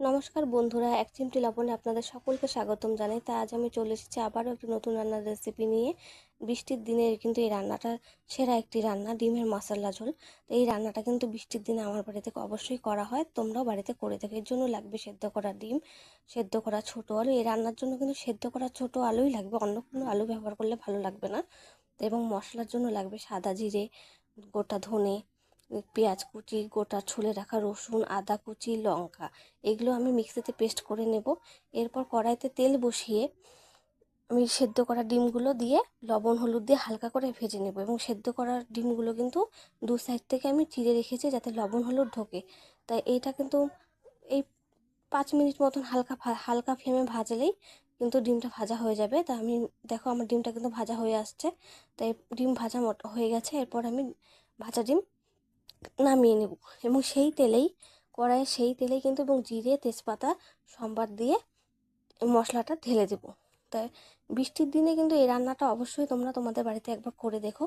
নমস্কার বন্ধুরা, এক চিমটি লবণে আপনাদের সকলকে স্বাগতম জানাই। তা আজ আমি চলে এসেছি আবারও একটি নতুন রান্নার রেসিপি নিয়ে। বৃষ্টির দিনে কিন্তু এই রান্নাটা সেরা একটি রান্না, ডিমের মশলা ঝোল। তো এই রান্নাটা কিন্তু বৃষ্টির দিনে আমার বাড়িতে অবশ্যই করা হয়, তোমরাও বাড়িতে করে দেখো। এর জন্য লাগবে সেদ্ধ করা ডিম, সেদ্ধ করা ছোটো আলু। এই রান্নার জন্য কিন্তু সেদ্ধ করা ছোটো আলুই লাগবে, অন্য কোনো আলু ব্যবহার করলে ভালো লাগবে না। এবং মশলার জন্য লাগবে সাদা জিরে, গোটা ধনে, পেঁয়াজ কুচি, গোটা ছুলে রাখা রসুন, আদা কুচি, লঙ্কা। এগুলো আমি মিক্সিতে পেস্ট করে নেব। এরপর কড়াইতে তেল বসিয়ে আমি সেদ্ধ করা ডিমগুলো দিয়ে লবণ হলুদ দিয়ে হালকা করে ভেজে নেব। এবং সেদ্ধ করা ডিমগুলো কিন্তু দু সাইড থেকে আমি চিড়ে রেখেছি যাতে লবণ হলুদ ঢোকে। তাই এইটা কিন্তু এই 5 মিনিট মতন হালকা ফ্লেমে ভাজলেই কিন্তু ডিমটা ভাজা হয়ে যাবে। তা আমি দেখো আমার ডিমটা কিন্তু ভাজা হয়ে আসছে। তাই ডিম ভাজা হয়ে গেছে। এরপর আমি ভাজা ডিম নামিয়ে নেব। এবং সেই তেলেই কিন্তু এবং জিরে তেজপাতা সম্বার দিয়ে মশলাটা ঢেলে দেবো। তাই বৃষ্টির দিনে কিন্তু এই রান্নাটা অবশ্যই তোমরা তোমাদের বাড়িতে একবার করে দেখো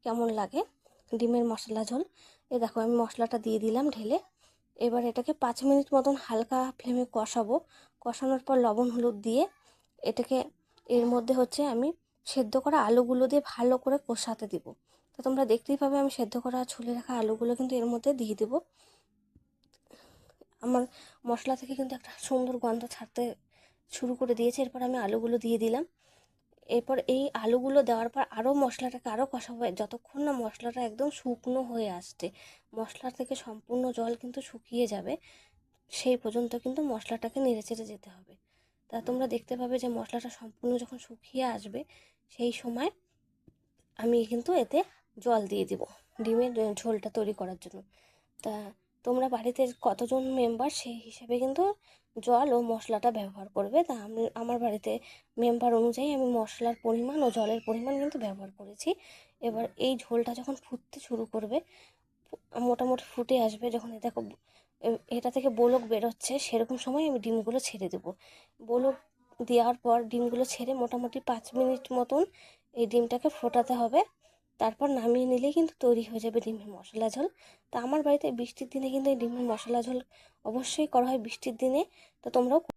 কেমন লাগে। ডিমের মশলা ঝোল। দেখো আমি মশলাটা দিয়ে দিলাম ঢেলে। এবার এটাকে 5 মিনিট মতন হালকা ফ্লেমে কষাবো। কষানোর পর লবণ হলুদ দিয়ে এটাকে এর মধ্যে আমি সেদ্ধ করা আলুগুলো দিয়ে ভালো করে কষাতে দিব। তো তোমরা দেখতেই পাবে আমি সেদ্ধ করা ছুলে রাখা আলুগুলো কিন্তু এর মধ্যে দিয়ে দেবো। আমার মশলা থেকে কিন্তু একটা সুন্দর গন্ধ ছাড়তে শুরু করে দিয়েছে। এরপর আমি আলুগুলো দিয়ে দিলাম। এরপর এই আলুগুলো দেওয়ার পর আরও মশলাটাকে আরও কষাবো যতক্ষণ না মশলাটা একদম শুকনো হয়ে আসছে। মশলা থেকে সম্পূর্ণ জল কিন্তু শুকিয়ে যাবে, সেই পর্যন্ত কিন্তু মশলাটাকে নেড়েচেড়ে যেতে হবে। তা তোমরা দেখতে পাবে যে মশলাটা সম্পূর্ণ যখন শুকিয়ে আসবে সেই সময় আমি কিন্তু এতে জল দিয়ে দিব ডিমের ঝোলটা তৈরি করার জন্য। তা তোমরা বাড়িতে কতজন মেম্বার সেই হিসেবে কিন্তু জল ও মশলাটা ব্যবহার করবে। তা আমি আমার বাড়িতে মেম্বার অনুযায়ী আমি মশলার পরিমাণ ও জলের পরিমাণ কিন্তু ব্যবহার করেছি। এবার এই ঝোলটা যখন ফুটতে শুরু করবে, মোটামুটি ফুটে আসবে, যখন দেখো এটা থেকে বলক বেরোচ্ছে, সেরকম সময় আমি ডিমগুলো ছেড়ে দেবো। বলক দেওয়ার পর ডিমগুলো ছেড়ে মোটামুটি 5 মিনিট মতন এই ডিমটাকে ফোটাতে হবে। তারপর নামিয়ে নিলেই কিন্তু তৈরি হয়ে যাবে ডিমের মশলা ঝোল। তা আমার বাড়িতে বৃষ্টির দিনে কিন্তু এই ডিমের মশলা ঝোল অবশ্যই করা হয় বৃষ্টির দিনে। তো তোমরাও